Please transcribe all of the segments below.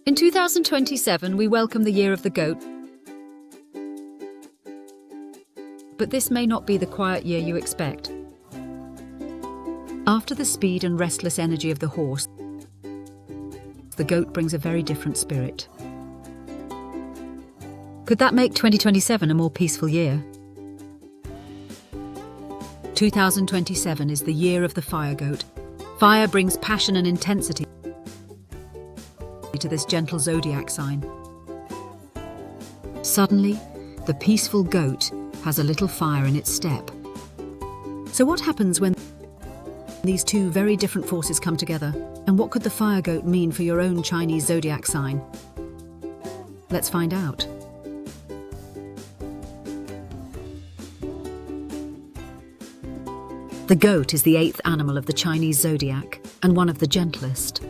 In 2027, we welcome the year of the goat. But this may not be the quiet year you expect. After the speed and restless energy of the horse, the goat brings a very different spirit. Could that make 2027 a more peaceful year? 2027 is the year of the fire goat. Fire brings passion and intensity to this gentle zodiac sign. Suddenly, the peaceful goat has a little fire in its step. So what happens when these two very different forces come together? And what could the fire goat mean for your own Chinese zodiac sign? Let's find out. The goat is the 8th animal of the Chinese zodiac and one of the gentlest.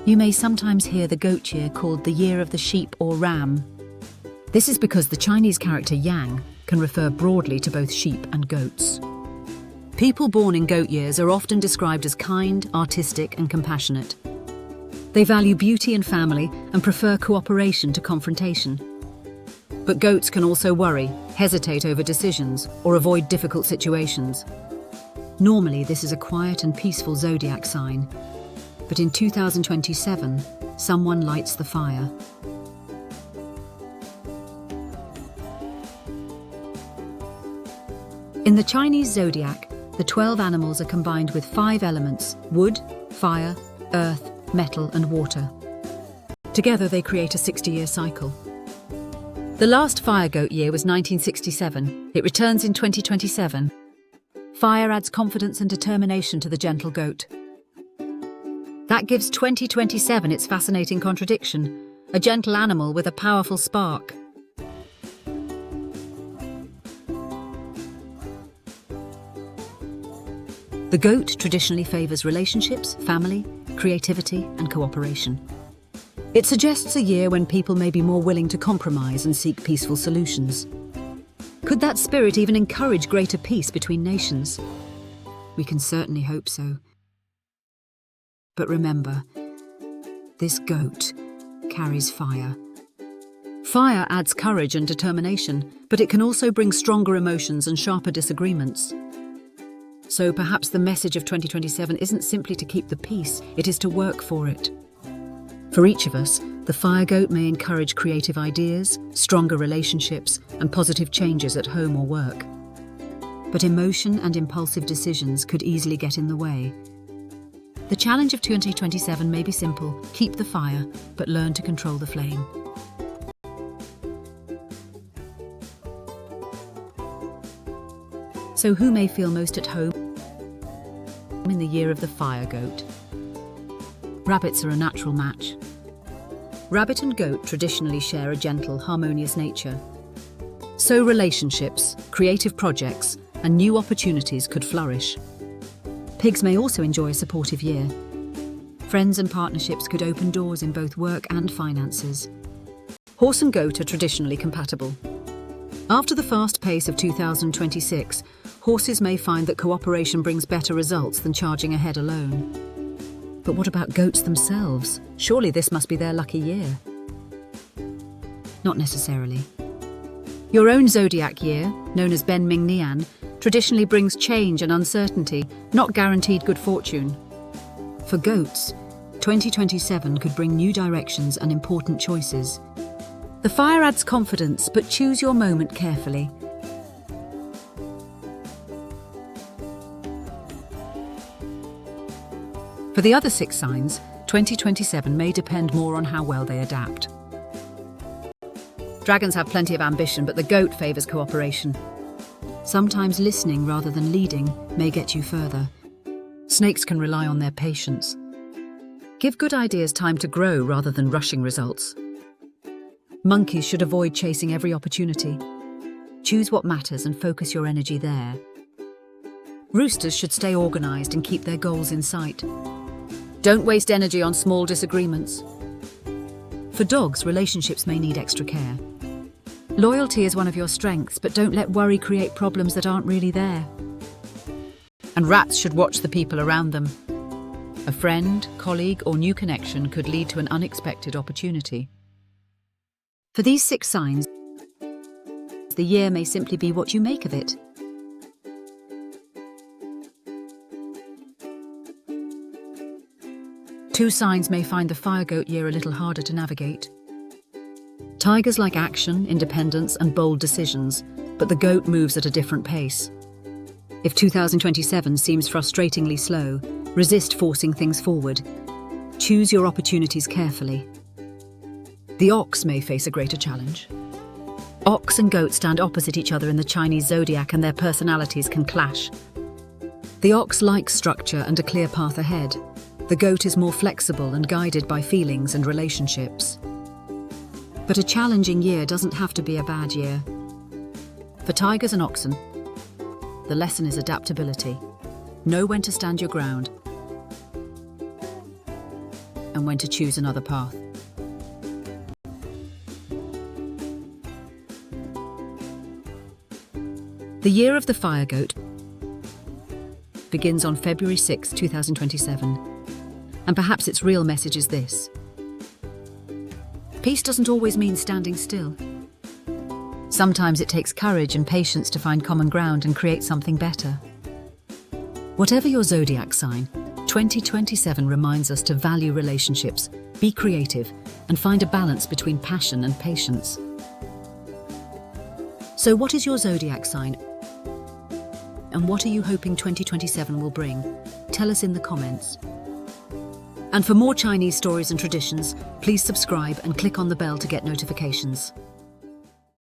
You may sometimes hear the goat year called the year of the sheep or ram. This is because the Chinese character yang can refer broadly to both sheep and goats. People born in goat years are often described as kind, artistic, and compassionate. They value beauty and family and prefer cooperation to confrontation. But goats can also worry, hesitate over decisions, or avoid difficult situations. Normally, this is a quiet and peaceful zodiac sign. But in 2027, someone lights the fire. In the Chinese zodiac, the 12 animals are combined with 5 elements: wood, fire, earth, metal, and water. Together they create a 60-year cycle. The last fire goat year was 1967. It returns in 2027. Fire adds confidence and determination to the gentle goat. That gives 2027 its fascinating contradiction, a gentle animal with a powerful spark. The goat traditionally favours relationships, family, creativity, and cooperation. It suggests a year when people may be more willing to compromise and seek peaceful solutions. Could that spirit even encourage greater peace between nations? We can certainly hope so. But remember, this goat carries fire. Fire adds courage and determination, but it can also bring stronger emotions and sharper disagreements. So perhaps the message of 2027 isn't simply to keep the peace, it is to work for it. For each of us, the fire goat may encourage creative ideas, stronger relationships, and positive changes at home or work. But emotion and impulsive decisions could easily get in the way. The challenge of 2027 may be simple: keep the fire, but learn to control the flame. So who may feel most at home in the year of the fire goat? Rabbits are a natural match. Rabbit and goat traditionally share a gentle, harmonious nature. So relationships, creative projects, and new opportunities could flourish. Pigs may also enjoy a supportive year. Friends and partnerships could open doors in both work and finances. Horse and goat are traditionally compatible. After the fast pace of 2026, horses may find that cooperation brings better results than charging ahead alone. But what about goats themselves? Surely this must be their lucky year. Not necessarily. Your own zodiac year, known as Ben Ming Nian, traditionally brings change and uncertainty, not guaranteed good fortune. For goats, 2027 could bring new directions and important choices. The fire adds confidence, but choose your moment carefully. For the other 6 signs, 2027 may depend more on how well they adapt. Dragons have plenty of ambition, but the goat favours cooperation. Sometimes listening rather than leading may get you further. Snakes can rely on their patience. Give good ideas time to grow rather than rushing results. Monkeys should avoid chasing every opportunity. Choose what matters and focus your energy there. Roosters should stay organised and keep their goals in sight. Don't waste energy on small disagreements. For dogs, relationships may need extra care. Loyalty is one of your strengths, but don't let worry create problems that aren't really there. And rats should watch the people around them. A friend, colleague, or new connection could lead to an unexpected opportunity. For these 6 signs, the year may simply be what you make of it. Two signs may find the fire goat year a little harder to navigate. Tigers like action, independence, and bold decisions, but the goat moves at a different pace. If 2027 seems frustratingly slow, resist forcing things forward. Choose your opportunities carefully. The ox may face a greater challenge. Ox and goat stand opposite each other in the Chinese zodiac, and their personalities can clash. The ox likes structure and a clear path ahead. The goat is more flexible and guided by feelings and relationships. But a challenging year doesn't have to be a bad year. For tigers and oxen, the lesson is adaptability. Know when to stand your ground and when to choose another path. The year of the fire goat begins on February 6, 2027, and perhaps its real message is this: peace doesn't always mean standing still. Sometimes it takes courage and patience to find common ground and create something better. Whatever your zodiac sign, 2027 reminds us to value relationships, be creative, and find a balance between passion and patience. So what is your zodiac sign? And what are you hoping 2027 will bring? Tell us in the comments. And for more Chinese stories and traditions, please subscribe and click on the bell to get notifications.